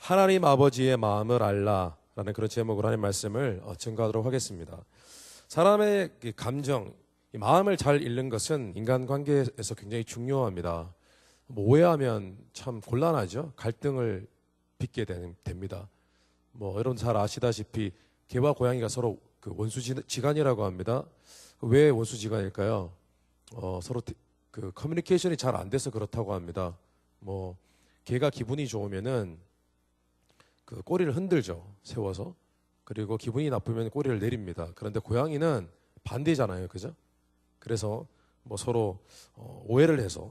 하나님 아버지의 마음을 알라라는 그런 제목으로 하나님 말씀을 증거하도록 하겠습니다. 사람의 감정, 마음을 잘 읽는 것은 인간관계에서 굉장히 중요합니다. 오해하면 참 곤란하죠. 갈등을 빚게 됩니다. 여러분 잘 아시다시피 개와 고양이가 서로 그 원수지간이라고 합니다. 왜 원수지간일까요? 서로 그 커뮤니케이션이 잘 안 돼서 그렇다고 합니다. 개가 기분이 좋으면은 그 꼬리를 흔들죠. 세워서. 그리고 기분이 나쁘면 꼬리를 내립니다. 그런데 고양이는 반대잖아요. 그죠? 그래서 서로 오해를 해서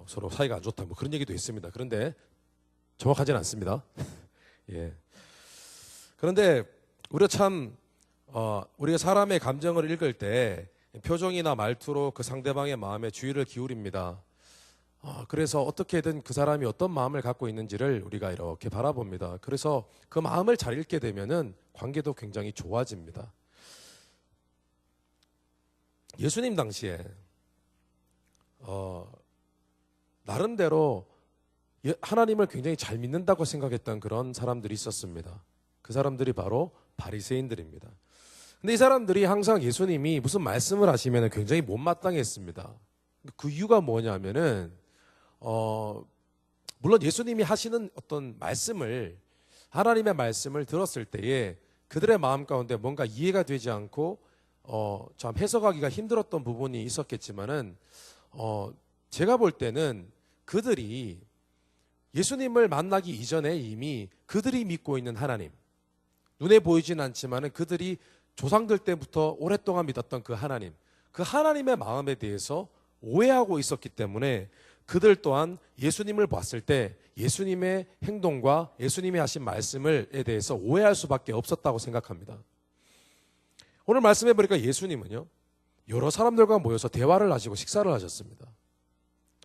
서로 사이가 안 좋다 그런 얘기도 있습니다. 그런데 정확하진 않습니다. 예. 그런데 우리가 사람의 감정을 읽을 때 표정이나 말투로 그 상대방의 마음에 주의를 기울입니다. 그래서 어떻게든 그 사람이 어떤 마음을 갖고 있는지를 우리가 이렇게 바라봅니다. 그래서 그 마음을 잘 읽게 되면은 관계도 굉장히 좋아집니다. 예수님 당시에 나름대로 하나님을 굉장히 잘 믿는다고 생각했던 그런 사람들이 있었습니다. 그 사람들이 바로 바리새인들입니다. 근데 이 사람들이 항상 예수님이 무슨 말씀을 하시면 굉장히 못마땅했습니다. 그 이유가 뭐냐면은 물론 예수님이 하시는 어떤 말씀을, 하나님의 말씀을 들었을 때에 그들의 마음 가운데 뭔가 이해가 되지 않고 참 해석하기가 힘들었던 부분이 있었겠지만은 제가 볼 때는 그들이 예수님을 만나기 이전에 이미 그들이 믿고 있는 하나님, 눈에 보이진 않지만은 그들이 조상들 때부터 오랫동안 믿었던 그 하나님, 그 하나님의 마음에 대해서 오해하고 있었기 때문에 그들 또한 예수님을 봤을 때 예수님의 행동과 예수님이 하신 말씀에 대해서 오해할 수밖에 없었다고 생각합니다. 오늘 말씀해 보니까 예수님은요, 여러 사람들과 모여서 대화를 하시고 식사를 하셨습니다.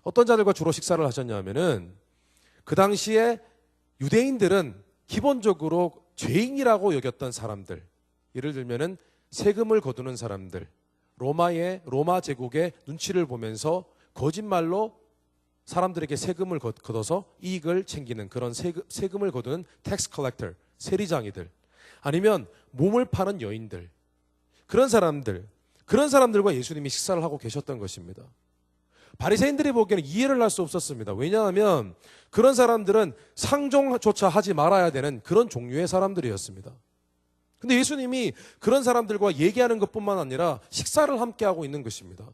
어떤 자들과 주로 식사를 하셨냐면은 그 당시에 유대인들은 기본적으로 죄인이라고 여겼던 사람들, 예를 들면은 세금을 거두는 사람들, 로마 제국의 눈치를 보면서 거짓말로 사람들에게 세금을 걷어서 이익을 챙기는 그런 세금을 거두는 텍스 컬렉터, 세리장이들, 아니면 몸을 파는 여인들, 그런 사람들과 예수님이 식사를 하고 계셨던 것입니다. 바리새인들이 보기에는 이해를 할 수 없었습니다. 왜냐하면 그런 사람들은 상종조차 하지 말아야 되는 그런 종류의 사람들이었습니다. 근데 예수님이 그런 사람들과 얘기하는 것뿐만 아니라 식사를 함께 하고 있는 것입니다.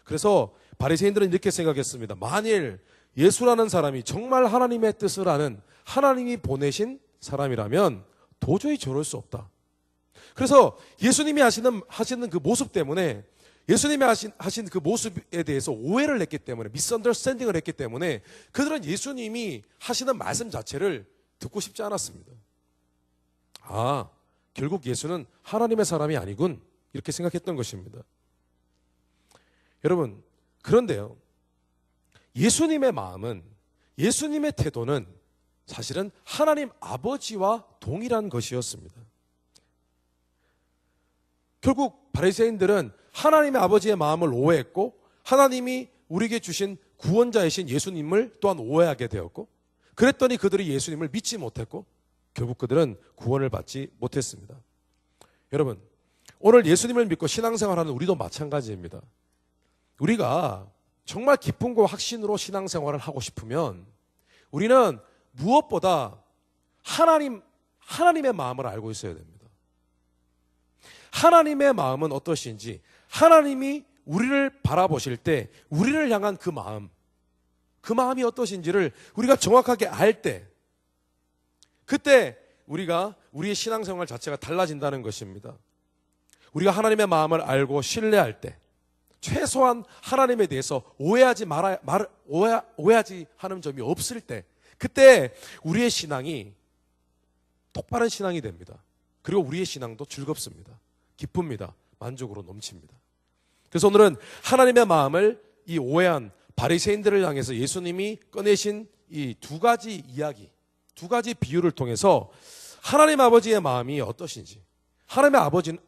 그래서 바리새인들은 이렇게 생각했습니다. 만일 예수라는 사람이 정말 하나님의 뜻을 아는, 하나님이 보내신 사람이라면 도저히 저럴 수 없다. 그래서 예수님이 하시는 그 모습 때문에, 예수님이 하신 그 모습에 대해서 오해를 했기 때문에, 미스언더스탠딩을 했기 때문에 그들은 예수님이 하시는 말씀 자체를 듣고 싶지 않았습니다. 결국 예수는 하나님의 사람이 아니군, 이렇게 생각했던 것입니다. 여러분, 그런데요, 예수님의 마음은, 예수님의 태도는 사실은 하나님 아버지와 동일한 것이었습니다. 결국 바리새인들은 하나님의 아버지의 마음을 오해했고, 하나님이 우리에게 주신 구원자이신 예수님을 또한 오해하게 되었고, 그랬더니 그들이 예수님을 믿지 못했고, 결국 그들은 구원을 받지 못했습니다. 여러분, 오늘 예수님을 믿고 신앙생활하는 우리도 마찬가지입니다. 우리가 정말 기쁨과 확신으로 신앙생활을 하고 싶으면 우리는 무엇보다 하나님의 마음을 알고 있어야 됩니다. 하나님의 마음은 어떠신지, 하나님이 우리를 바라보실 때 우리를 향한 그 마음이 어떠신지를 우리가 정확하게 알 때, 그때 우리의 신앙생활 자체가 달라진다는 것입니다. 우리가 하나님의 마음을 알고 신뢰할 때, 최소한 하나님에 대해서 오해하지 하는 점이 없을 때, 그때 우리의 신앙이 똑바른 신앙이 됩니다. 그리고 우리의 신앙도 즐겁습니다. 기쁩니다. 만족으로 넘칩니다. 그래서 오늘은 하나님의 마음을 이 오해한 바리새인들을 향해서 예수님이 꺼내신 이 두 가지 이야기, 두 가지 비유를 통해서 하나님 아버지의 마음이 어떠신지, 하나님의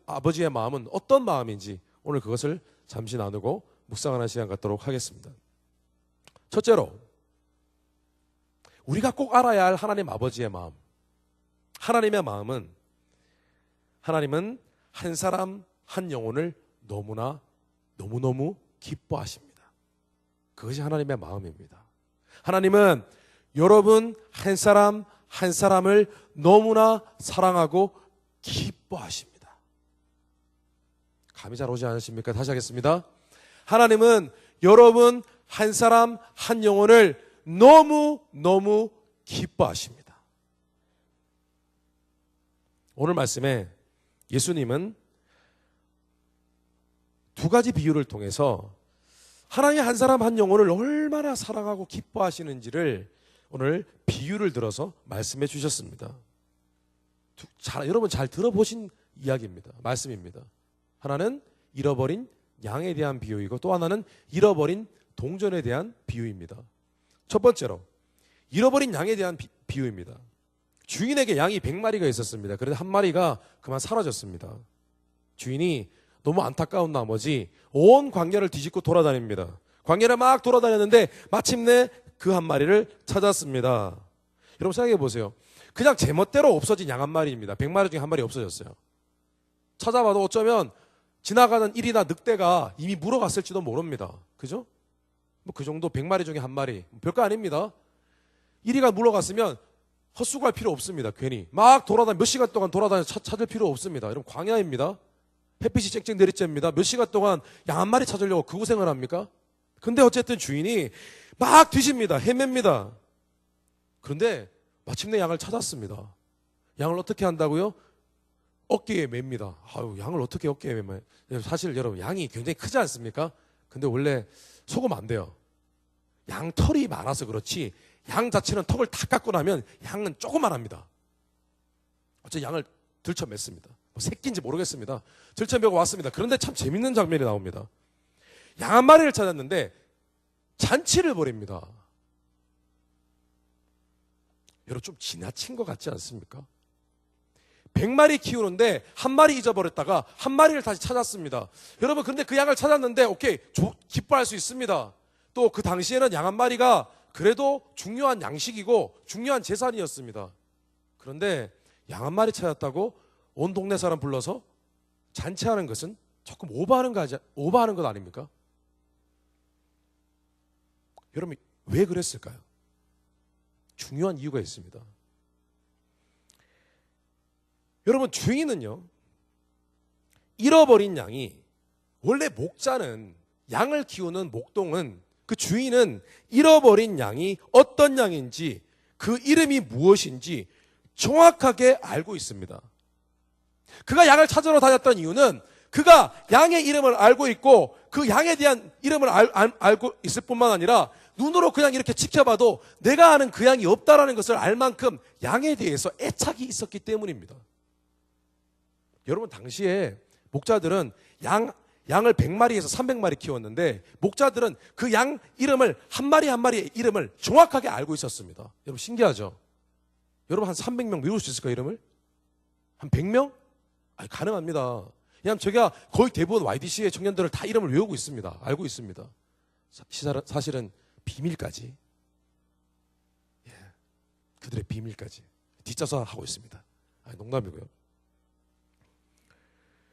아버지의 마음은 어떤 마음인지 오늘 그것을 잠시 나누고 묵상하는 시간 갖도록 하겠습니다. 첫째로, 우리가 꼭 알아야 할 하나님 아버지의 마음. 하나님의 마음은, 하나님은 한 사람 한 영혼을 너무너무 기뻐하십니다. 그것이 하나님의 마음입니다. 하나님은 여러분 한 사람 한 사람을 너무나 사랑하고 기뻐하십니다. 감이 잘 오지 않으십니까? 다시 하겠습니다. 하나님은 여러분 한 사람 한 영혼을 너무 기뻐하십니다. 오늘 말씀에 예수님은 두 가지 비유를 통해서 하나님 한 사람 한 영혼을 얼마나 사랑하고 기뻐하시는지를 오늘 비유를 들어서 말씀해 주셨습니다. 여러분 잘 들어보신 이야기입니다. 말씀입니다. 하나는 잃어버린 양에 대한 비유이고 또 하나는 잃어버린 동전에 대한 비유입니다. 첫 번째로 잃어버린 양에 대한 비유입니다. 주인에게 양이 100마리가 있었습니다. 그런데 한 마리가 그만 사라졌습니다. 주인이 너무 안타까운 나머지 온 광야를 뒤집고 돌아다닙니다. 광야를 막 돌아다녔는데 마침내 그 한 마리를 찾았습니다. 여러분 생각해 보세요. 그냥 제멋대로 없어진 양 한 마리입니다. 100마리 중에 한 마리 없어졌어요. 찾아봐도 어쩌면 지나가는 일이나 늑대가 이미 물어갔을지도 모릅니다. 그죠? 뭐 그 정도 100마리 중에 한 마리. 별거 아닙니다. 이리가 물어갔으면 헛수고할 필요 없습니다. 괜히. 막 몇 시간 동안 돌아다녀 찾을 필요 없습니다. 여러분 광야입니다. 햇빛이 쨍쨍 내리쬐입니다. 몇 시간 동안 양 한 마리 찾으려고 그 고생을 합니까? 근데 어쨌든 주인이 막 뒤집니다. 헤맵니다. 그런데 마침내 양을 찾았습니다. 양을 어떻게 한다고요? 어깨에 맵니다. 아유, 양을 어떻게 어깨에 매면? 사실 여러분 양이 굉장히 크지 않습니까? 근데 원래 속으면 안 돼요. 양 털이 많아서 그렇지 양 자체는 턱을 다 깎고 나면 양은 조그만합니다. 어째 양을 들쳐맸습니다. 뭐 새끼인지 모르겠습니다. 들쳐매고 왔습니다. 그런데 참 재밌는 장면이 나옵니다. 양 한 마리를 찾았는데 잔치를 벌입니다. 여러분 좀 지나친 것 같지 않습니까? 100마리 키우는데 한 마리 잊어버렸다가 한 마리를 다시 찾았습니다. 여러분 근데 그 양을 찾았는데 오케이 기뻐할 수 있습니다. 또 그 당시에는 양 한 마리가 그래도 중요한 양식이고 중요한 재산이었습니다. 그런데 양 한 마리 찾았다고 온 동네 사람 불러서 잔치하는 것은 조금 오버하는 것 아닙니까? 여러분 왜 그랬을까요? 중요한 이유가 있습니다. 여러분 주인은요 잃어버린 양이 원래 목자는 양을 키우는 목동은 그 주인은 잃어버린 양이 어떤 양인지 그 이름이 무엇인지 정확하게 알고 있습니다. 그가 양을 찾으러 다녔던 이유는 그가 양의 이름을 알고 있고 그 양에 대한 이름을 알고 있을 뿐만 아니라 눈으로 그냥 이렇게 지켜봐도 내가 아는 그 양이 없다라는 것을 알 만큼 양에 대해서 애착이 있었기 때문입니다. 여러분 당시에 목자들은 양을 100마리에서 300마리 키웠는데 목자들은 그 양 이름을 한 마리 한 마리의 이름을 정확하게 알고 있었습니다. 여러분 신기하죠? 여러분 한 300명 외울 수 있을까요? 이름을? 한 100명? 아니, 가능합니다. 그냥 제가 거의 대부분 YDC의 청년들을 다 이름을 외우고 있습니다. 알고 있습니다. 사실은 비밀까지, 그들의 비밀까지 뒷좌서 하고 있습니다. 아니, 농담이고요.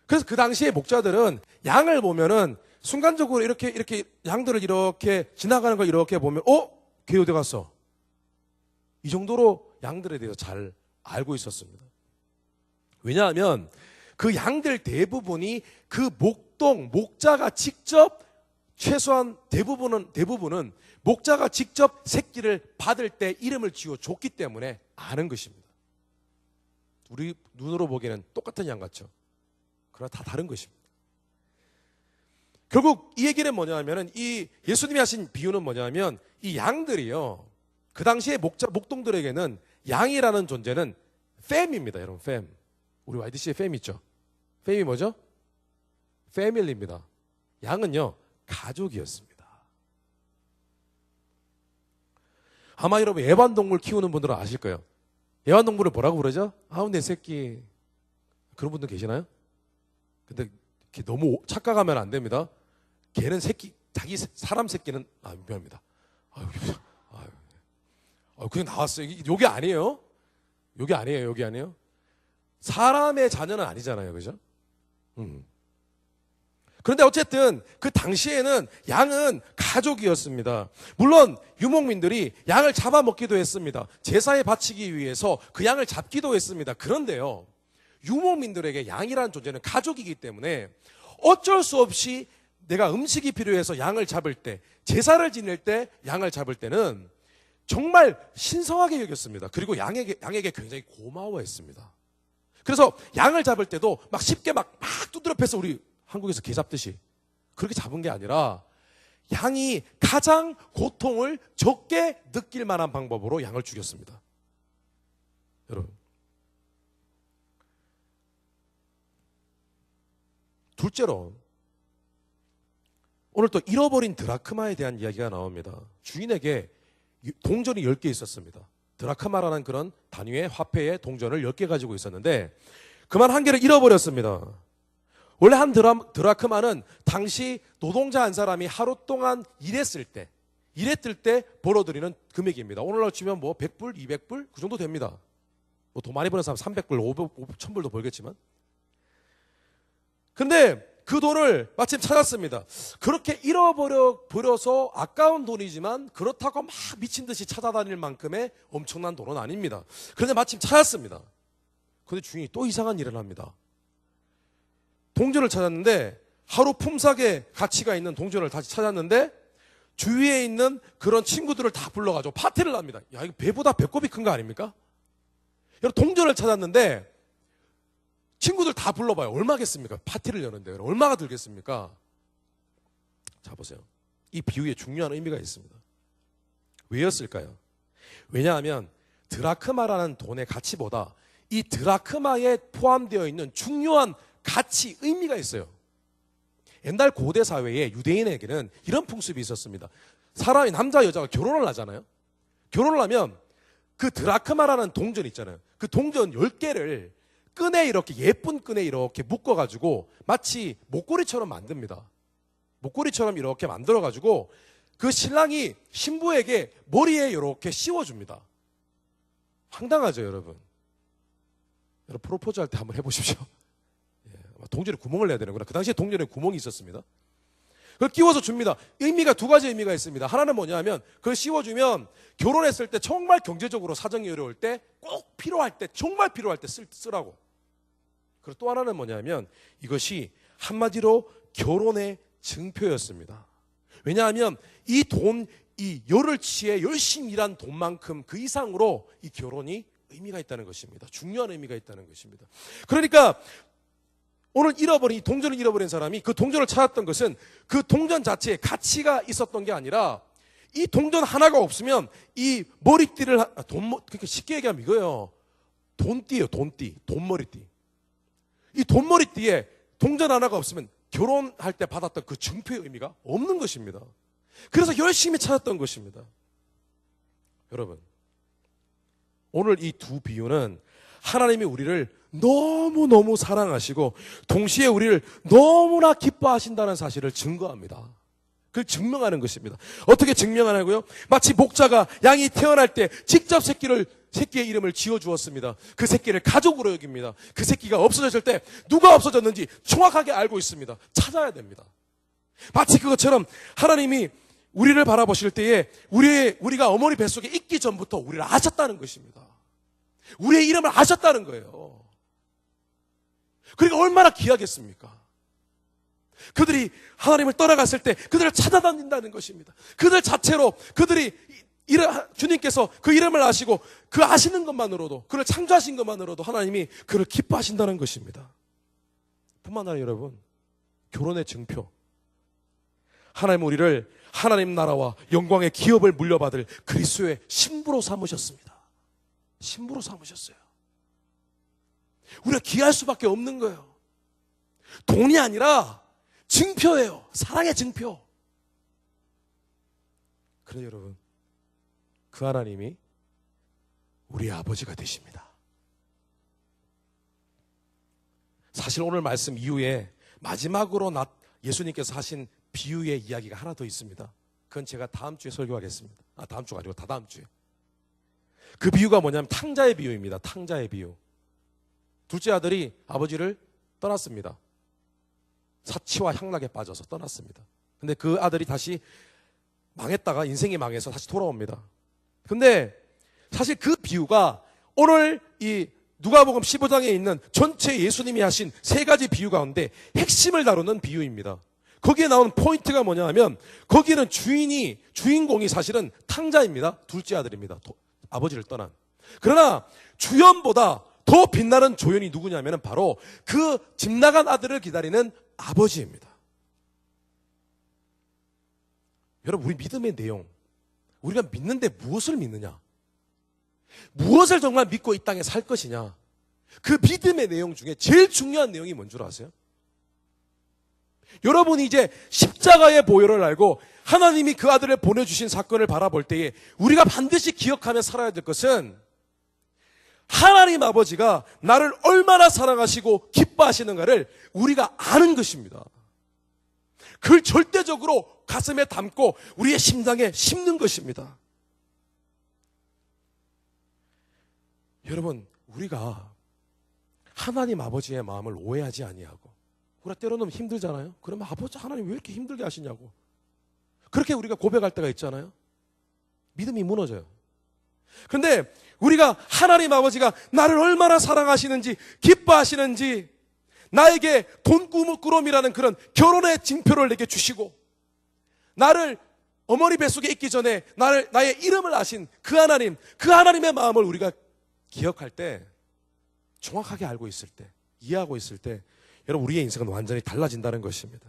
그래서 그 당시에 목자들은 양을 보면은 순간적으로 이렇게 양들을 이렇게 지나가는 걸 이렇게 보면 걔 어디 갔어? 이 정도로 양들에 대해서 잘 알고 있었습니다. 왜냐하면 그 양들 대부분이 그 목자가 직접 최소한 대부분은 목자가 직접 새끼를 받을 때 이름을 지어줬기 때문에 아는 것입니다. 우리 눈으로 보기에는 똑같은 양 같죠? 그러나 다 다른 것입니다. 결국 이 얘기는 뭐냐면은 이 예수님이 하신 비유는 뭐냐면 이 양들이요. 그 당시에 목동들에게는 양이라는 존재는 팸입니다. 여러분 팸. 우리 YDC에 팸 있죠? 팸이 뭐죠? 패밀리입니다. 양은요. 가족이었습니다. 아마 여러분 애완동물 키우는 분들은 아실 거예요. 애완동물을 뭐라고 부르죠? 아우 내 새끼. 그런 분들 계시나요? 근데 너무 착각하면 안 됩니다. 걔는 새끼, 자기 사람 새끼는 미안합니다. 그냥 나왔어요. 요게 아니에요. 요게 아니에요. 요게 아니에요. 사람의 자녀는 아니잖아요. 그죠? 그런데 어쨌든 그 당시에는 양은 가족이었습니다. 물론 유목민들이 양을 잡아먹기도 했습니다. 제사에 바치기 위해서 그 양을 잡기도 했습니다. 그런데요, 유목민들에게 양이라는 존재는 가족이기 때문에 어쩔 수 없이 내가 음식이 필요해서 양을 잡을 때, 제사를 지낼 때 양을 잡을 때는 정말 신성하게 여겼습니다. 그리고 양에게 굉장히 고마워했습니다. 그래서 양을 잡을 때도 막 쉽게 막 두드려 패서 우리 한국에서 개 잡듯이 그렇게 잡은 게 아니라 양이 가장 고통을 적게 느낄 만한 방법으로 양을 죽였습니다. 여러분, 둘째로 오늘 또 잃어버린 드라크마에 대한 이야기가 나옵니다. 주인에게 동전이 10개 있었습니다. 드라크마라는 그런 단위의 화폐의 동전을 10개 가지고 있었는데 그만 한 개를 잃어버렸습니다. 원래 한 드라크마는 당시 노동자 한 사람이 하루 동안 일했을 때 벌어들이는 금액입니다. 오늘날 치면 뭐 100불, 200불 그 정도 됩니다. 뭐 돈 많이 버는 사람 300불, 500, 1000불도 벌겠지만. 근데 그 돈을 마침 찾았습니다. 그렇게 잃어버려서 아까운 돈이지만 그렇다고 막 미친 듯이 찾아다닐 만큼의 엄청난 돈은 아닙니다. 그런데 마침 찾았습니다. 그런데 주인이 또 이상한 일을 합니다. 동전을 찾았는데 하루 품삯의 가치가 있는 동전을 다시 찾았는데 주위에 있는 그런 친구들을 다 불러가지고 파티를 합니다. 야, 이거 배보다 배꼽이 큰 거 아닙니까? 여러분, 동전을 찾았는데 친구들 다 불러봐요. 얼마겠습니까? 파티를 여는데 얼마가 들겠습니까? 자, 보세요. 이 비유에 중요한 의미가 있습니다. 왜였을까요? 왜냐하면 드라크마라는 돈의 가치보다 이 드라크마에 포함되어 있는 중요한 가치, 의미가 있어요. 옛날 고대 사회에 유대인에게는 이런 풍습이 있었습니다. 사람이, 남자 여자가 결혼을 하잖아요. 결혼을 하면 그 드라크마라는 동전 있잖아요. 그 동전 10개를 끈에 이렇게, 예쁜 끈에 이렇게 묶어가지고 마치 목걸이처럼 만듭니다. 목걸이처럼 이렇게 만들어가지고 그 신랑이 신부에게 머리에 이렇게 씌워줍니다. 황당하죠, 여러분? 여러분, 프로포즈 할 때 한번 해보십시오. 동전에 구멍을 내야 되는구나. 그 당시에 동전에 구멍이 있었습니다. 그걸 끼워서 줍니다. 의미가 두 가지 의미가 있습니다. 하나는 뭐냐면 그걸 씌워주면 결혼했을 때 정말 경제적으로 사정이 어려울 때 꼭 필요할 때, 정말 필요할 때 쓰라고. 그리고 또 하나는 뭐냐면 이것이 한마디로 결혼의 증표였습니다. 왜냐하면 이 돈, 이 열을 치에 열심히 일한 돈만큼 그 이상으로 이 결혼이 의미가 있다는 것입니다. 중요한 의미가 있다는 것입니다. 그러니까 오늘 동전을 잃어버린 사람이 그 동전을 찾았던 것은 그 동전 자체에 가치가 있었던 게 아니라 이 동전 하나가 없으면 이 머리띠를, 그러니까 쉽게 얘기하면 이거예요. 돈띠예요, 돈띠. 돈머리띠. 이 돈머리띠에 동전 하나가 없으면 결혼할 때 받았던 그 증표의 의미가 없는 것입니다. 그래서 열심히 찾았던 것입니다. 여러분, 오늘 이 두 비유는 하나님이 우리를 너무너무 사랑하시고 동시에 우리를 너무나 기뻐하신다는 사실을 증거합니다. 그걸 증명하는 것입니다. 어떻게 증명하냐고요? 마치 목자가 양이 태어날 때 직접 새끼의 이름을 지어주었습니다. 그 새끼를 가족으로 여깁니다. 그 새끼가 없어졌을 때 누가 없어졌는지 정확하게 알고 있습니다. 찾아야 됩니다. 마치 그것처럼 하나님이 우리를 바라보실 때에 우리가 어머니 뱃속에 있기 전부터 우리를 아셨다는 것입니다. 우리의 이름을 아셨다는 거예요. 그러니까 얼마나 귀하겠습니까? 그들이 하나님을 떠나갔을 때 그들을 찾아다닌다는 것입니다. 그들 자체로 주님께서 그 이름을 아시고 그 아시는 것만으로도, 그를 창조하신 것만으로도 하나님이 그를 기뻐하신다는 것입니다. 뿐만 아니라 여러분, 결혼의 증표, 하나님 우리를 하나님 나라와 영광의 기업을 물려받을 그리스도의 신부로 삼으셨습니다. 신부로 삼으셨어요. 우리가 귀할 수밖에 없는 거예요. 돈이 아니라 증표예요. 사랑의 증표. 그런데 여러분, 그 하나님이 우리의 아버지가 되십니다. 사실 오늘 말씀 이후에 마지막으로 예수님께서 하신 비유의 이야기가 하나 더 있습니다. 그건 제가 다음 주에 설교하겠습니다. 다음 주가 아니고 다다음 주에. 그 비유가 뭐냐면 탕자의 비유입니다. 탕자의 비유. 둘째 아들이 아버지를 떠났습니다. 사치와 향락에 빠져서 떠났습니다. 근데 그 아들이 다시 망했다가 인생이 망해서 다시 돌아옵니다. 근데 사실 그 비유가 오늘 이 누가복음 15장에 있는 전체 예수님이 하신 세 가지 비유 가운데 핵심을 다루는 비유입니다. 거기에 나오는 포인트가 뭐냐 하면 거기는 주인공이 사실은 탕자입니다. 둘째 아들입니다. 아버지를 떠난. 그러나 주연보다 더 빛나는 조연이 누구냐면 바로 그 집 나간 아들을 기다리는 아버지입니다. 여러분, 우리 믿음의 내용, 우리가 믿는데 무엇을 믿느냐? 무엇을 정말 믿고 이 땅에 살 것이냐? 그 믿음의 내용 중에 제일 중요한 내용이 뭔 줄 아세요? 여러분이 이제 십자가의 보혈을 알고 하나님이 그 아들을 보내주신 사건을 바라볼 때에 우리가 반드시 기억하며 살아야 될 것은 하나님 아버지가 나를 얼마나 사랑하시고 기뻐하시는가를 우리가 아는 것입니다. 그걸 절대적으로 가슴에 담고 우리의 심장에 심는 것입니다. 여러분, 우리가 하나님 아버지의 마음을 오해하지 아니하고, 우리가 때로는 힘들잖아요. 그러면 아버지 하나님 왜 이렇게 힘들게 하시냐고 그렇게 우리가 고백할 때가 있잖아요. 믿음이 무너져요. 그런데 우리가 하나님 아버지가 나를 얼마나 사랑하시는지 기뻐하시는지, 나에게 돈꾸러미라는 그런 결혼의 징표를 내게 주시고 나를 어머니 뱃속에 있기 전에 나의 이름을 아신 그 하나님, 그 하나님의 마음을 우리가 기억할 때, 정확하게 알고 있을 때, 이해하고 있을 때, 여러분, 우리의 인생은 완전히 달라진다는 것입니다.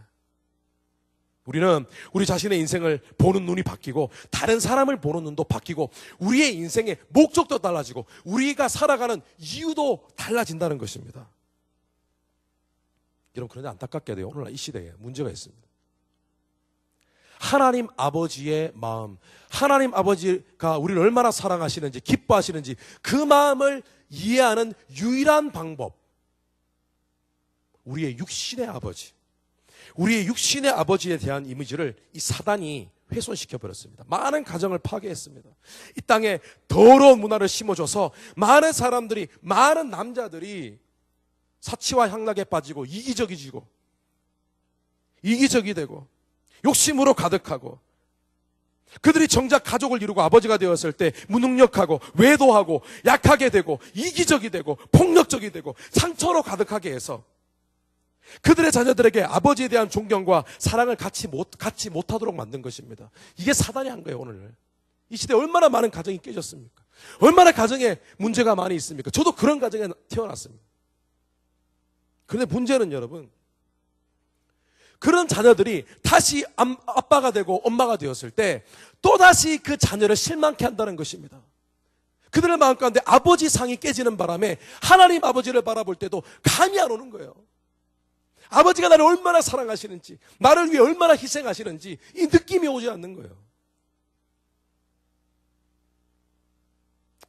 우리는 우리 자신의 인생을 보는 눈이 바뀌고 다른 사람을 보는 눈도 바뀌고 우리의 인생의 목적도 달라지고 우리가 살아가는 이유도 달라진다는 것입니다. 여러분, 그런데 안타깝게도 오늘날 이 시대에 문제가 있습니다. 하나님 아버지의 마음, 하나님 아버지가 우리를 얼마나 사랑하시는지 기뻐하시는지 그 마음을 이해하는 유일한 방법, 우리의 육신의 아버지, 우리의 육신의 아버지에 대한 이미지를 이 사단이 훼손시켜버렸습니다. 많은 가정을 파괴했습니다. 이 땅에 더러운 문화를 심어줘서 많은 사람들이, 많은 남자들이 사치와 향락에 빠지고 이기적이 되고 욕심으로 가득하고, 그들이 정작 가족을 이루고 아버지가 되었을 때 무능력하고 외도하고 약하게 되고 이기적이 되고 폭력적이 되고 상처로 가득하게 해서 그들의 자녀들에게 아버지에 대한 존경과 사랑을 갖지 못하도록 만든 것입니다. 이게 사단이 한 거예요. 오늘 이 시대에 얼마나 많은 가정이 깨졌습니까? 얼마나 가정에 문제가 많이 있습니까? 저도 그런 가정에 태어났습니다. 그런데 문제는 여러분, 그런 자녀들이 다시 아빠가 되고 엄마가 되었을 때 또다시 그 자녀를 실망케 한다는 것입니다. 그들의 마음 가운데 아버지 상이 깨지는 바람에 하나님 아버지를 바라볼 때도 감이 안 오는 거예요. 아버지가 나를 얼마나 사랑하시는지, 나를 위해 얼마나 희생하시는지 이 느낌이 오지 않는 거예요.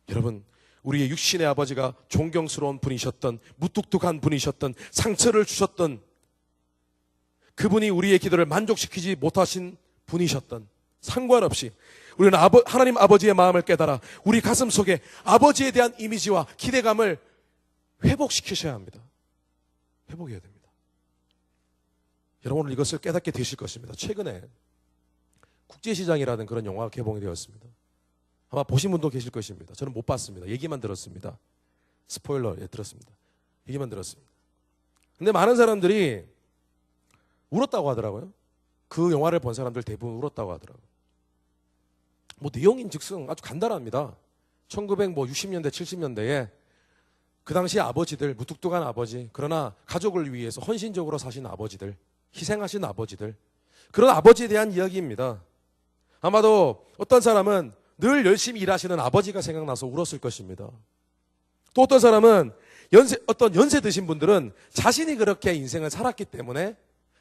여러분, 우리의 육신의 아버지가 존경스러운 분이셨던, 무뚝뚝한 분이셨던, 상처를 주셨던 그분이 우리의 기도를 만족시키지 못하신 분이셨던, 상관없이 우리는 하나님 아버지의 마음을 깨달아 우리 가슴 속에 아버지에 대한 이미지와 기대감을 회복시키셔야 합니다. 회복해야 됩니다. 여러분, 오늘 이것을 깨닫게 되실 것입니다. 최근에 국제시장이라는 그런 영화가 개봉이 되었습니다. 아마 보신 분도 계실 것입니다. 저는 못 봤습니다. 얘기만 들었습니다. 스포일러, 들었습니다. 얘기만 들었습니다. 근데 많은 사람들이 울었다고 하더라고요. 그 영화를 본 사람들 대부분 울었다고 하더라고요. 내용인 즉슨 아주 간단합니다. 1960년대, 70년대에 그 당시 아버지들, 무뚝뚝한 아버지, 그러나 가족을 위해서 헌신적으로 사신 아버지들, 희생하신 아버지들, 그런 아버지에 대한 이야기입니다. 아마도 어떤 사람은 늘 열심히 일하시는 아버지가 생각나서 울었을 것입니다. 또 어떤 사람은 어떤 연세 드신 분들은 자신이 그렇게 인생을 살았기 때문에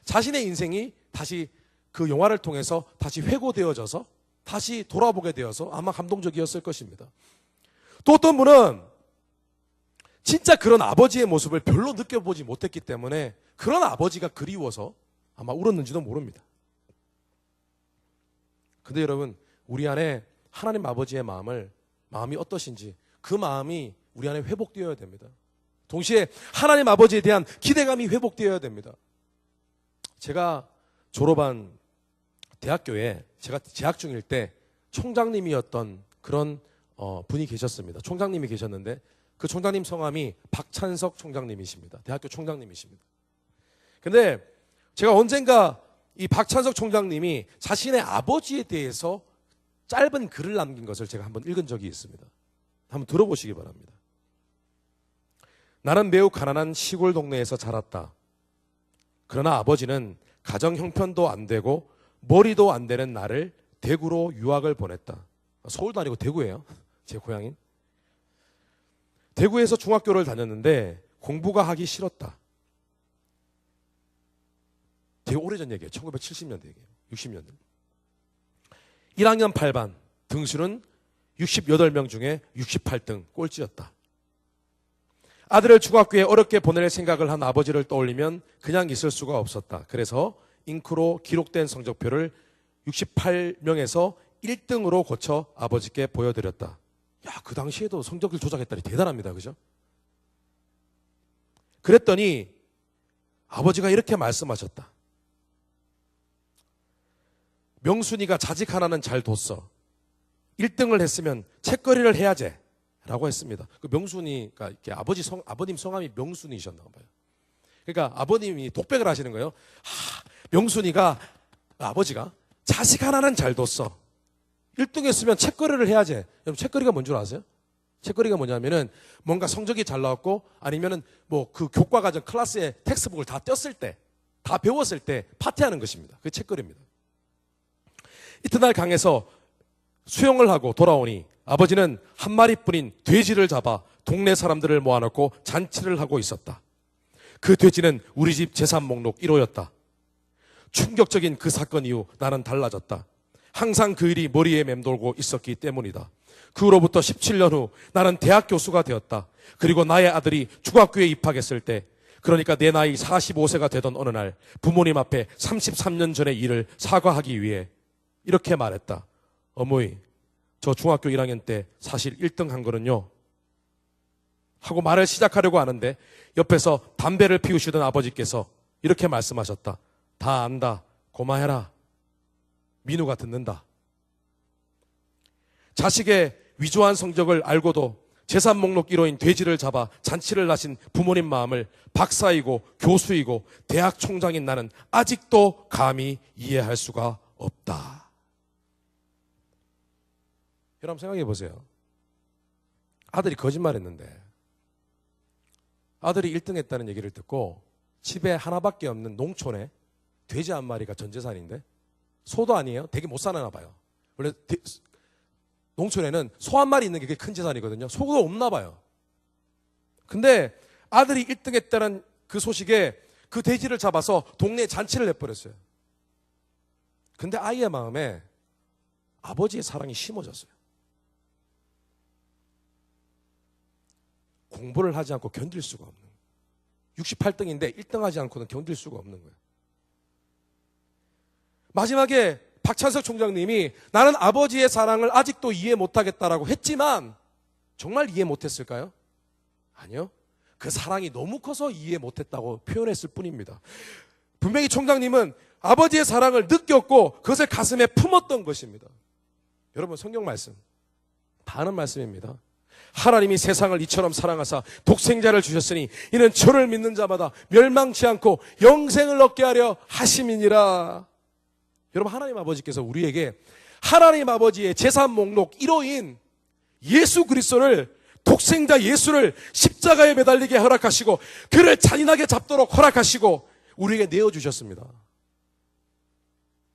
자신의 인생이 다시 그 영화를 통해서 다시 회고되어져서 다시 돌아보게 되어서 아마 감동적이었을 것입니다. 또 어떤 분은 진짜 그런 아버지의 모습을 별로 느껴보지 못했기 때문에 그런 아버지가 그리워서 아마 울었는지도 모릅니다. 근데 여러분, 우리 안에 하나님 아버지의 마음을 마음이 어떠신지 그 마음이 우리 안에 회복되어야 됩니다. 동시에 하나님 아버지에 대한 기대감이 회복되어야 됩니다. 제가 졸업한 대학교에 제가 재학 중일 때 총장님이었던 그런 분이 계셨습니다. 총장님이 계셨는데 그 총장님 성함이 박찬석 총장님이십니다. 대학교 총장님이십니다. 근데 제가 언젠가 이 박찬석 총장님이 자신의 아버지에 대해서 짧은 글을 남긴 것을 제가 한번 읽은 적이 있습니다. 한번 들어보시기 바랍니다. 나는 매우 가난한 시골 동네에서 자랐다. 그러나 아버지는 가정 형편도 안 되고 머리도 안 되는 나를 대구로 유학을 보냈다. 서울도 아니고 대구예요. 제 고향인. 대구에서 중학교를 다녔는데 공부가 하기 싫었다. 되게 오래전 얘기예요. 1970년대 얘기예요. 60년대. 1학년 8반 등수는 68명 중에 68등 꼴찌였다. 아들을 중학교에 어렵게 보낼 생각을 한 아버지를 떠올리면 그냥 있을 수가 없었다. 그래서 잉크로 기록된 성적표를 68명에서 1등으로 고쳐 아버지께 보여드렸다. 야, 그 당시에도 성적을 조작했다니 대단합니다. 그죠? 그랬더니 아버지가 이렇게 말씀하셨다. 명순이가 자직 하나는 잘 뒀어. 1등을 했으면 책거리를 해야지. 라고 했습니다. 그 명순이가 이렇게 아버님 성함이 명순이셨나 봐요. 그러니까 아버님이 독백을 하시는 거예요. 명순이가, 아버지가 자식 하나는 잘 뒀어. 1등 했으면 책거리를 해야지. 여러분, 책거리가 뭔 줄 아세요? 책거리가 뭐냐면은 뭔가 성적이 잘 나왔고 아니면은 뭐 그 교과과정 클래스에 텍스트북을 다 뗐을 때, 다 배웠을 때 파티하는 것입니다. 그게 책거리입니다. 이튿날 강에서 수영을 하고 돌아오니 아버지는 한 마리뿐인 돼지를 잡아 동네 사람들을 모아놓고 잔치를 하고 있었다. 그 돼지는 우리 집 재산 목록 1호였다. 충격적인 그 사건 이후 나는 달라졌다. 항상 그 일이 머리에 맴돌고 있었기 때문이다. 그 후로부터 17년 후 나는 대학 교수가 되었다. 그리고 나의 아들이 중학교에 입학했을 때, 그러니까 내 나이 45세가 되던 어느 날 부모님 앞에 33년 전의 일을 사과하기 위해 이렇게 말했다. 어머니, 저 중학교 1학년 때 사실 1등 한 거는요. 하고 말을 시작하려고 하는데 옆에서 담배를 피우시던 아버지께서 이렇게 말씀하셨다. 다 안다. 고마해라. 민우가 듣는다. 자식의 위조한 성적을 알고도 재산 목록 1호인 돼지를 잡아 잔치를 하신 부모님 마음을 박사이고 교수이고 대학 총장인 나는 아직도 감히 이해할 수가 없다. 여러분 생각해 보세요. 아들이 거짓말했는데 아들이 1등 했다는 얘기를 듣고 집에 하나밖에 없는 농촌에 돼지 한 마리가 전 재산인데, 소도 아니에요. 되게 못 사나 봐요. 원래 농촌에는 소 한 마리 있는 게 큰 재산이거든요. 소가 없나 봐요. 근데 아들이 1등 했다는 그 소식에 그 돼지를 잡아서 동네에 잔치를 해버렸어요. 근데 아이의 마음에 아버지의 사랑이 심어졌어요. 공부를 하지 않고 견딜 수가 없는 거예요. 68등인데 1등 하지 않고는 견딜 수가 없는 거예요. 마지막에 박찬석 총장님이 나는 아버지의 사랑을 아직도 이해 못하겠다라고 했지만 정말 이해 못했을까요? 아니요. 그 사랑이 너무 커서 이해 못했다고 표현했을 뿐입니다. 분명히 총장님은 아버지의 사랑을 느꼈고 그것을 가슴에 품었던 것입니다. 여러분, 성경 말씀 다 아는 말씀입니다. 하나님이 세상을 이처럼 사랑하사 독생자를 주셨으니 이는 저를 믿는 자마다 멸망치 않고 영생을 얻게 하려 하심이니라. 여러분, 하나님 아버지께서 우리에게 하나님 아버지의 재산 목록 1호인 예수 그리스도를, 독생자 예수를 십자가에 매달리게 허락하시고 그를 잔인하게 잡도록 허락하시고 우리에게 내어주셨습니다.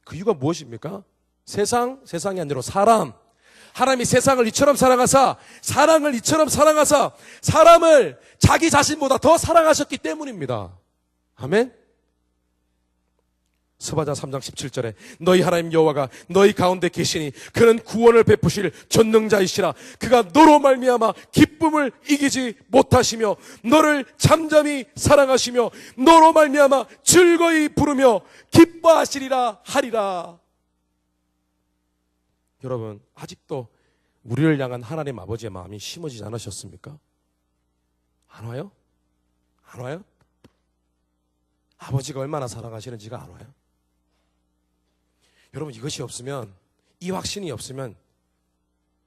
그 이유가 무엇입니까? 세상이 아니라 사람. 하나님이 세상을 이처럼 사랑하사, 사랑을 이처럼 사랑하사 사람을 자기 자신보다 더 사랑하셨기 때문입니다. 아멘. 스바자 3장 17절에 너희 하나님 여호와가 너희 가운데 계시니 그는 구원을 베푸실 전능자이시라. 그가 너로 말미암아 기쁨을 이기지 못하시며 너를 잠잠히 사랑하시며 너로 말미암아 즐거이 부르며 기뻐하시리라 하리라. 여러분, 아직도 우리를 향한 하나님 아버지의 마음이 심어지지 않으셨습니까? 안 와요? 안 와요? 아버지가 얼마나 사랑하시는지가 안 와요? 여러분, 이것이 없으면, 이 확신이 없으면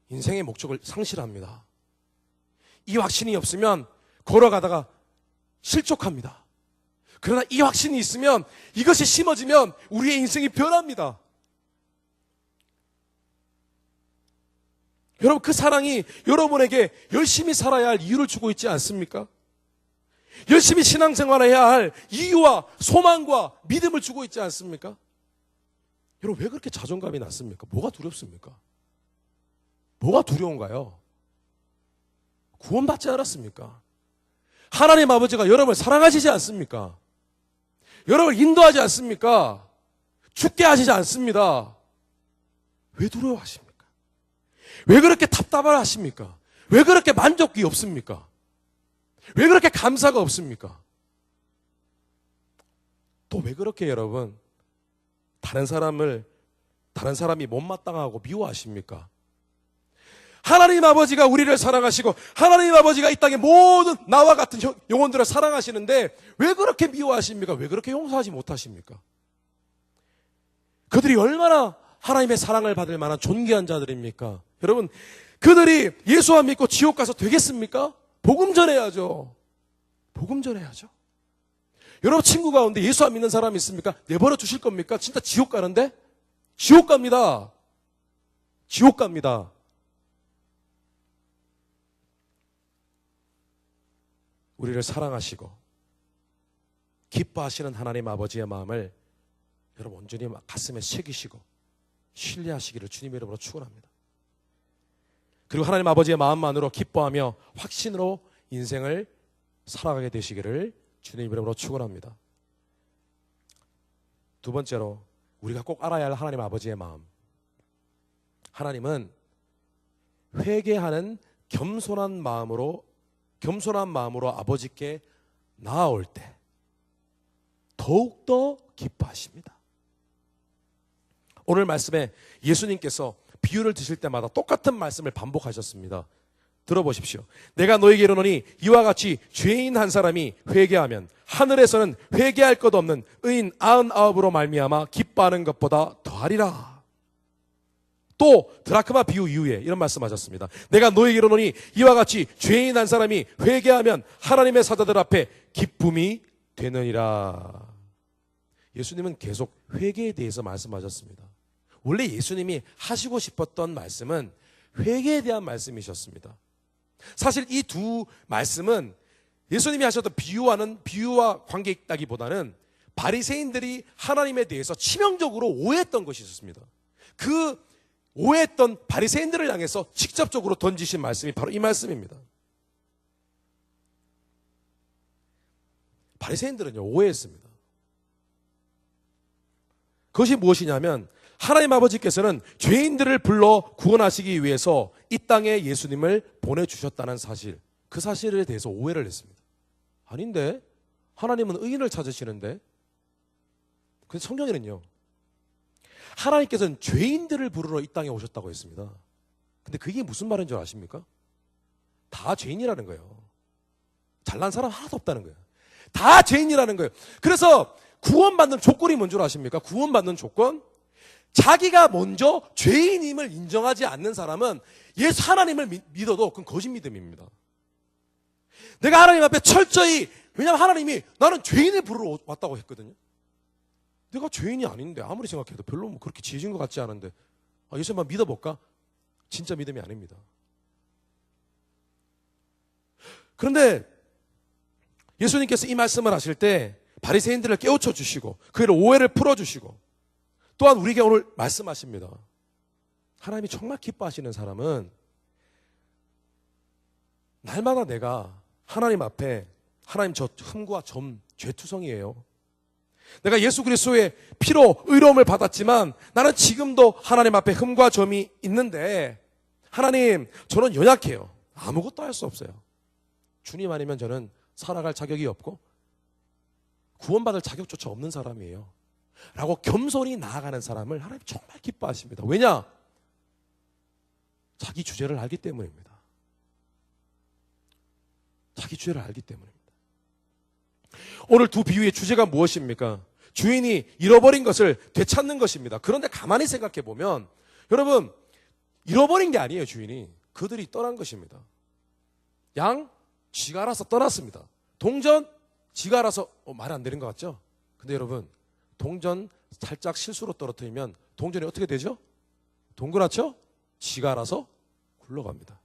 인생의 목적을 상실합니다. 이 확신이 없으면 걸어가다가 실족합니다. 그러나 이 확신이 있으면, 이것이 심어지면 우리의 인생이 변합니다. 여러분, 그 사랑이 여러분에게 열심히 살아야 할 이유를 주고 있지 않습니까? 열심히 신앙생활을 해야 할 이유와 소망과 믿음을 주고 있지 않습니까? 여러분, 왜 그렇게 자존감이 낮습니까? 뭐가 두렵습니까? 뭐가 두려운가요? 구원받지 않았습니까? 하나님 아버지가 여러분을 사랑하시지 않습니까? 여러분을 인도하지 않습니까? 죽게 하시지 않습니다. 왜 두려워하십니까? 왜 그렇게 답답을 하십니까? 왜 그렇게 만족이 없습니까? 왜 그렇게 감사가 없습니까? 또 왜 그렇게 여러분 다른 사람이 못마땅하고 미워하십니까? 하나님 아버지가 우리를 사랑하시고 하나님 아버지가 이 땅의 모든 나와 같은 영혼들을 사랑하시는데 왜 그렇게 미워하십니까? 왜 그렇게 용서하지 못하십니까? 그들이 얼마나 하나님의 사랑을 받을 만한 존귀한 자들입니까? 여러분, 그들이 예수 안 믿고 지옥 가서 되겠습니까? 복음 전해야죠. 복음 전해야죠. 여러분 친구 가운데 예수 안 믿는 사람이 있습니까? 내버려 두실 겁니까? 진짜 지옥 가는데? 지옥 갑니다. 지옥 갑니다. 우리를 사랑하시고 기뻐하시는 하나님 아버지의 마음을 여러분 온전히 가슴에 새기시고 신뢰하시기를 주님의 이름으로 축원합니다. 그리고 하나님 아버지의 마음만으로 기뻐하며 확신으로 인생을 살아가게 되시기를 주님의 이름으로 축원합니다. 두 번째로 우리가 꼭 알아야 할 하나님 아버지의 마음. 하나님은 회개하는 겸손한 마음으로 아버지께 나아올 때 더욱더 기뻐하십니다. 오늘 말씀에 예수님께서 비유를 드실 때마다 똑같은 말씀을 반복하셨습니다. 들어보십시오. 내가 너에게 이르노니 이와 같이 죄인 한 사람이 회개하면 하늘에서는 회개할 것 없는 의인 99으로 말미암아 기뻐하는 것보다 더하리라. 또 드라크마 비유 이후에 이런 말씀하셨습니다. 내가 너에게 이르노니 이와 같이 죄인 한 사람이 회개하면 하나님의 사자들 앞에 기쁨이 되느니라. 예수님은 계속 회개에 대해서 말씀하셨습니다. 원래 예수님이 하시고 싶었던 말씀은 회개에 대한 말씀이셨습니다. 사실 이 두 말씀은 예수님이 하셨던 비유와 관계 있다기보다는 바리새인들이 하나님에 대해서 치명적으로 오해했던 것이 있었습니다. 그 오해했던 바리새인들을 향해서 직접적으로 던지신 말씀이 바로 이 말씀입니다. 바리새인들은요, 오해했습니다. 그것이 무엇이냐면 하나님 아버지께서는 죄인들을 불러 구원하시기 위해서 이 땅에 예수님을 보내주셨다는 사실, 그 사실에 대해서 오해를 했습니다. 아닌데 하나님은 의인을 찾으시는데. 근데 성경에는요, 하나님께서는 죄인들을 부르러 이 땅에 오셨다고 했습니다. 근데 그게 무슨 말인 줄 아십니까? 다 죄인이라는 거예요. 잘난 사람 하나도 없다는 거예요. 다 죄인이라는 거예요. 그래서 구원받는 조건이 뭔 줄 아십니까? 구원받는 조건? 자기가 먼저 죄인임을 인정하지 않는 사람은 예수 하나님을 믿어도 그건 거짓 믿음입니다. 내가 하나님 앞에 철저히, 왜냐하면 하나님이 나는 죄인을 부르러 왔다고 했거든요. 내가 죄인이 아닌데 아무리 생각해도 별로 뭐 그렇게 지혜진 것 같지 않은데 예수님만 믿어볼까? 진짜 믿음이 아닙니다. 그런데 예수님께서 이 말씀을 하실 때 바리새인들을 깨우쳐 주시고 그의 오해를 풀어주시고 또한 우리에게 오늘 말씀하십니다. 하나님이 정말 기뻐하시는 사람은 날마다 내가 하나님 앞에 하나님 저 흠과 점, 죄투성이에요. 내가 예수 그리스도의 피로 의로움을 받았지만 나는 지금도 하나님 앞에 흠과 점이 있는데 하나님, 저는 연약해요. 아무것도 할 수 없어요. 주님 아니면 저는 살아갈 자격이 없고 구원받을 자격조차 없는 사람이에요. 라고 겸손히 나아가는 사람을 하나님 정말 기뻐하십니다. 왜냐? 자기 주제를 알기 때문입니다. 자기 주제를 알기 때문입니다. 오늘 두 비유의 주제가 무엇입니까? 주인이 잃어버린 것을 되찾는 것입니다. 그런데 가만히 생각해 보면 여러분, 잃어버린 게 아니에요. 주인이 그들이 떠난 것입니다. 양 지가 알아서 떠났습니다. 동전 지가 알아서 말 안 되는 것 같죠? 근데 여러분, 동전 살짝 실수로 떨어뜨리면 동전이 어떻게 되죠? 동그랗죠? 지가 알아서 굴러갑니다.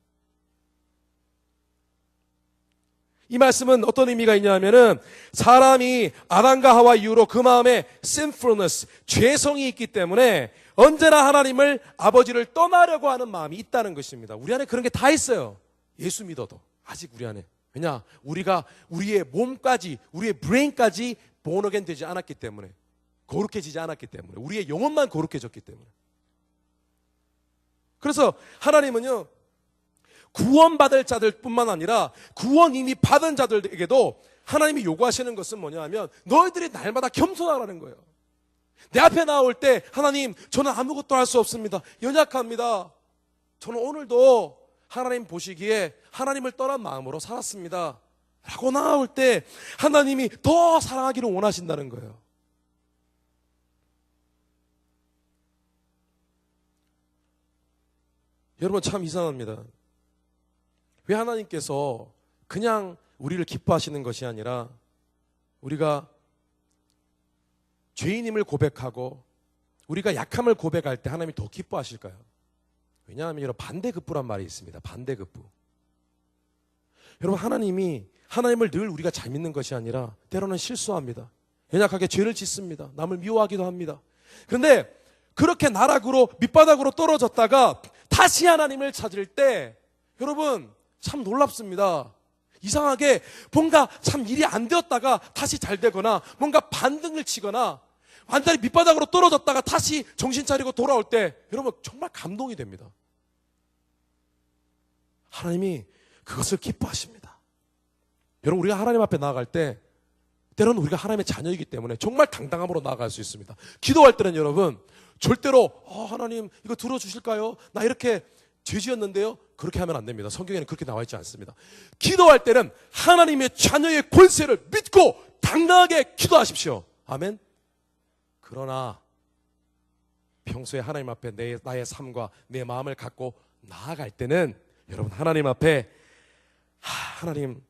이 말씀은 어떤 의미가 있냐면은 사람이 아담과 하와 이후로 그 마음에 sinfulness, 죄성이 있기 때문에 언제나 하나님을, 아버지를 떠나려고 하는 마음이 있다는 것입니다. 우리 안에 그런 게 다 있어요. 예수 믿어도 아직 우리 안에. 왜냐? 우리가 우리의 몸까지, 우리의 브레인까지 born again 되지 않았기 때문에, 거룩해지지 않았기 때문에, 우리의 영혼만 거룩해졌기 때문에. 그래서 하나님은요, 구원받을 자들뿐만 아니라 구원 이미 받은 자들에게도 하나님이 요구하시는 것은 뭐냐 하면 너희들이 날마다 겸손하라는 거예요. 내 앞에 나올 때 하나님, 저는 아무것도 할 수 없습니다. 연약합니다. 저는 오늘도 하나님 보시기에 하나님을 떠난 마음으로 살았습니다. 라고 나올 때 하나님이 더 사랑하기를 원하신다는 거예요. 여러분, 참 이상합니다. 왜 하나님께서 그냥 우리를 기뻐하시는 것이 아니라 우리가 죄인임을 고백하고 우리가 약함을 고백할 때 하나님이 더 기뻐하실까요? 왜냐하면 여러분, 반대급부란 말이 있습니다. 반대급부. 여러분, 하나님을 늘 우리가 잘 믿는 것이 아니라 때로는 실수합니다. 연약하게 죄를 짓습니다. 남을 미워하기도 합니다. 그런데 그렇게 나락으로 밑바닥으로 떨어졌다가 다시 하나님을 찾을 때 여러분, 참 놀랍습니다. 이상하게 뭔가 참 일이 안 되었다가 다시 잘 되거나 뭔가 반등을 치거나 완전히 밑바닥으로 떨어졌다가 다시 정신 차리고 돌아올 때 여러분, 정말 감동이 됩니다. 하나님이 그것을 기뻐하십니다. 여러분, 우리가 하나님 앞에 나아갈 때 때로는 우리가 하나님의 자녀이기 때문에 정말 당당함으로 나아갈 수 있습니다. 기도할 때는 여러분, 절대로 하나님 이거 들어주실까요? 나 이렇게 죄 지었는데요. 그렇게 하면 안 됩니다. 성경에는 그렇게 나와 있지 않습니다. 기도할 때는 하나님의 자녀의 권세를 믿고 당당하게 기도하십시오. 아멘. 그러나 평소에 하나님 앞에 나의 삶과 내 마음을 갖고 나아갈 때는 여러분, 하나님 앞에 하나님,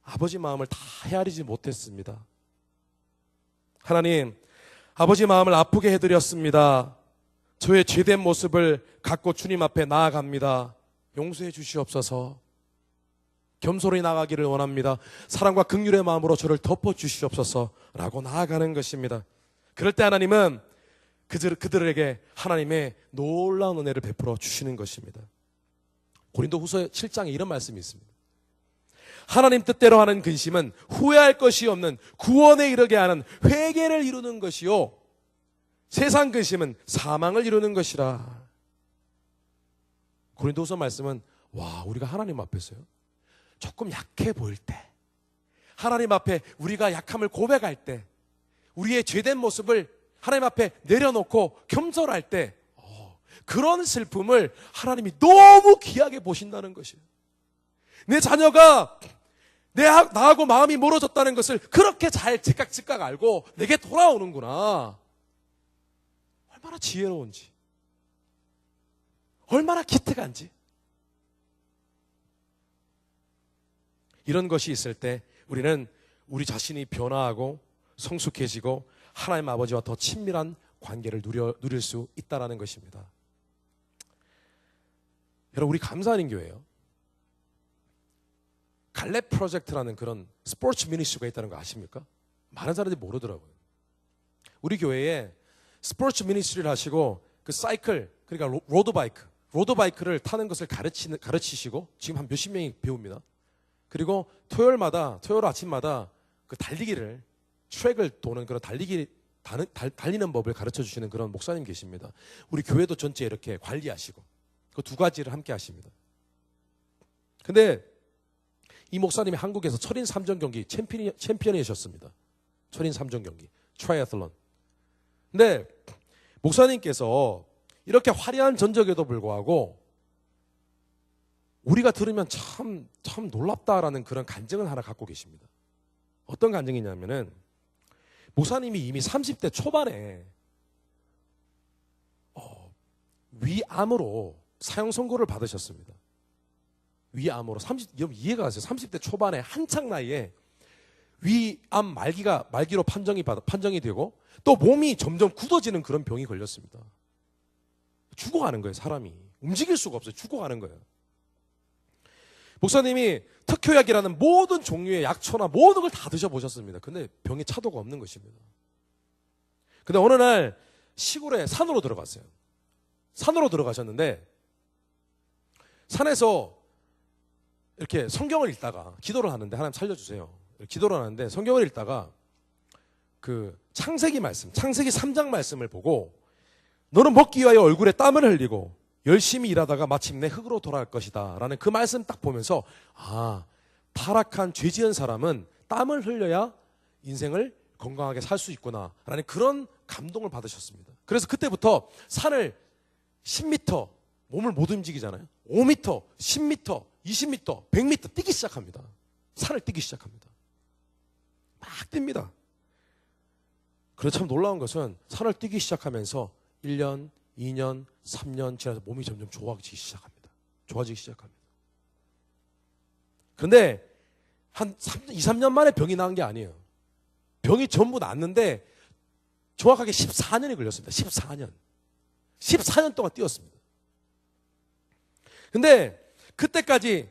아버지 마음을 다 헤아리지 못했습니다. 하나님, 아버지 마음을 아프게 해드렸습니다. 저의 죄된 모습을 갖고 주님 앞에 나아갑니다. 용서해 주시옵소서. 겸손히 나가기를 원합니다. 사랑과 긍휼의 마음으로 저를 덮어주시옵소서 라고 나아가는 것입니다. 그럴 때 하나님은 그들에게 하나님의 놀라운 은혜를 베풀어 주시는 것입니다. 고린도후서 7장에 이런 말씀이 있습니다. 하나님 뜻대로 하는 근심은 후회할 것이 없는 구원에 이르게 하는 회개를 이루는 것이요, 세상 근심은 사망을 이루는 것이라. 고린도후서 말씀은 우리가 하나님 앞에서요, 조금 약해 보일 때, 하나님 앞에 우리가 약함을 고백할 때, 우리의 죄된 모습을 하나님 앞에 내려놓고 겸손할 때, 그런 슬픔을 하나님이 너무 귀하게 보신다는 것이에요. 내 자녀가 나하고 마음이 멀어졌다는 것을 그렇게 잘 즉각 알고 내게 돌아오는구나. 얼마나 지혜로운지, 얼마나 기특한지. 이런 것이 있을 때 우리는 우리 자신이 변화하고 성숙해지고 하나님 아버지와 더 친밀한 관계를 누릴 수 있다는 것입니다. 여러분, 우리 감사하는 교회예요. 갈렙 프로젝트라는 그런 스포츠 미니스트리가 있다는 거 아십니까? 많은 사람들이 모르더라고요. 우리 교회에 스포츠 미니스트리를 하시고 그 사이클, 그러니까 로드바이크를 타는 것을 가르치시고 지금 한 몇십 명이 배웁니다. 그리고 토요일 아침마다 그 달리기를, 트랙을 도는 그런 달리는 법을 가르쳐 주시는 그런 목사님 계십니다. 우리 교회도 전체 이렇게 관리하시고 그 두 가지를 함께 하십니다. 근데 이 목사님이 한국에서 철인 3전 경기 챔피언이셨습니다. 철인 3전 경기, 트라이애슬론. 근데 목사님께서 이렇게 화려한 전적에도 불구하고 우리가 들으면 참 놀랍다라는 그런 간증을 하나 갖고 계십니다. 어떤 간증이냐면은 목사님이 이미 30대 초반에 위암으로 사형 선고를 받으셨습니다. 위암으로 여러분 이해가 가세요? 30대 초반에 한창 나이에 위암 말기로 판정이 되고 또 몸이 점점 굳어지는 그런 병이 걸렸습니다. 죽어가는 거예요, 사람이. 움직일 수가 없어요. 죽어가는 거예요. 목사님이 특효약이라는 모든 종류의 약초나 모든 걸 다 드셔보셨습니다. 근데 병에 차도가 없는 것입니다. 근데 어느 날 시골에 산으로 들어갔어요. 산으로 들어가셨는데 산에서 이렇게 성경을 읽다가 기도를 하는데 하나님 살려주세요. 기도를 하는데 성경을 읽다가 그 창세기 3장 말씀을 보고 너는 먹기 위하여 얼굴에 땀을 흘리고 열심히 일하다가 마침내 흙으로 돌아갈 것이다 라는 그 말씀 딱 보면서 타락한 죄 지은 사람은 땀을 흘려야 인생을 건강하게 살 수 있구나 라는 그런 감동을 받으셨습니다. 그래서 그때부터 산을 10m 몸을 못 움직이잖아요. 5m, 10m, 20m, 100m 뛰기 시작합니다. 산을 뛰기 시작합니다. 막 뜁니다. 그런데 참 놀라운 것은 산을 뛰기 시작하면서 1년, 2년, 3년 지나서 몸이 점점 좋아지기 시작합니다. 그런데 한 2, 3년 만에 병이 나은 게 아니에요. 병이 전부 났는데 정확하게 14년이 걸렸습니다. 14년 동안 뛰었습니다. 근데 그때까지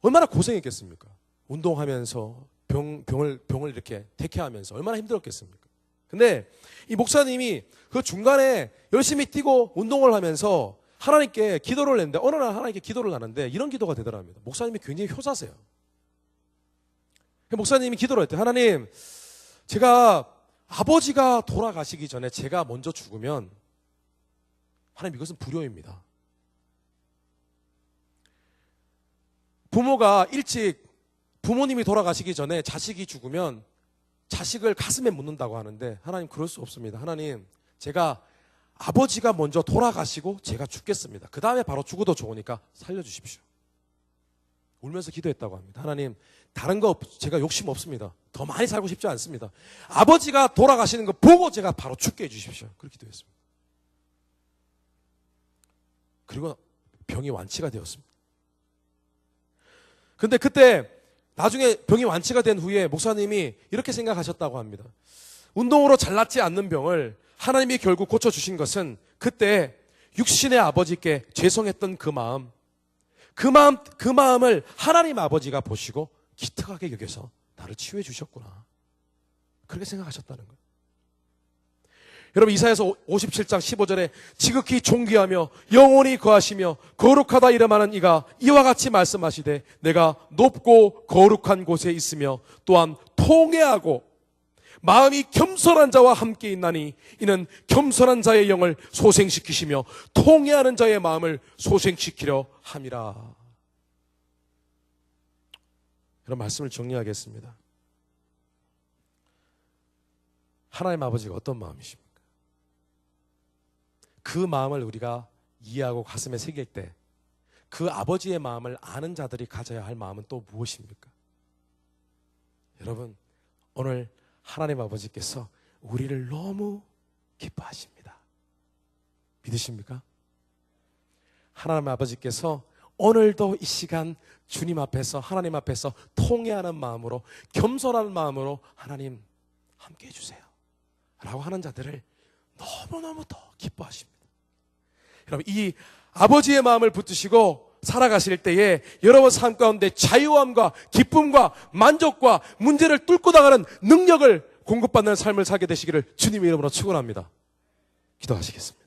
얼마나 고생했겠습니까? 운동하면서 병을 이렇게 택해하면서 얼마나 힘들었겠습니까? 근데 이 목사님이 그 중간에 열심히 뛰고 운동을 하면서 하나님께 기도를 했는데 어느 날 하나님께 기도를 하는데 이런 기도가 되더랍니다. 목사님이 굉장히 효자세요. 목사님이 기도를 했대요. 하나님, 제가 아버지가 돌아가시기 전에 제가 먼저 죽으면 하나님 이것은 불효입니다. 부모가 일찍 부모님이 돌아가시기 전에 자식이 죽으면 자식을 가슴에 묻는다고 하는데 하나님 그럴 수 없습니다. 하나님, 제가 아버지가 먼저 돌아가시고 제가 죽겠습니다. 그 다음에 바로 죽어도 좋으니까 살려주십시오. 울면서 기도했다고 합니다. 하나님, 다른 거 제가 욕심 없습니다. 더 많이 살고 싶지 않습니다. 아버지가 돌아가시는 거 보고 제가 바로 죽게 해주십시오. 그렇게 기도했습니다. 그리고 병이 완치가 되었습니다. 근데 그때 나중에 병이 완치가 된 후에 목사님이 이렇게 생각하셨다고 합니다. 운동으로 잘낫지 않는 병을 하나님이 결국 고쳐주신 것은 그때 육신의 아버지께 죄송했던 그 마음을 하나님 아버지가 보시고 기특하게 여겨서 나를 치유해 주셨구나. 그렇게 생각하셨다는 거예요. 여러분, 이사야서 57장 15절에 지극히 존귀하며 영원히 거하시며 거룩하다 이름하는 이가 이와 같이 말씀하시되 내가 높고 거룩한 곳에 있으며 또한 통회하고 마음이 겸손한 자와 함께 있나니 이는 겸손한 자의 영을 소생시키시며 통회하는 자의 마음을 소생시키려 함이라. 이런 말씀을 정리하겠습니다. 하나님 아버지가 어떤 마음이십니까? 그 마음을 우리가 이해하고 가슴에 새길 때 그 아버지의 마음을 아는 자들이 가져야 할 마음은 또 무엇입니까? 여러분, 오늘 하나님 아버지께서 우리를 너무 기뻐하십니다. 믿으십니까? 하나님 아버지께서 오늘도 이 시간 주님 앞에서 하나님 앞에서 통회하는 마음으로 겸손한 마음으로 하나님 함께 해주세요 라고 하는 자들을 너무너무 더 기뻐하십니다. 여러분, 이 아버지의 마음을 붙드시고 살아가실 때에 여러분 삶 가운데 자유함과 기쁨과 만족과 문제를 뚫고 나가는 능력을 공급받는 삶을 살게 되시기를 주님의 이름으로 축원합니다. 기도하시겠습니다.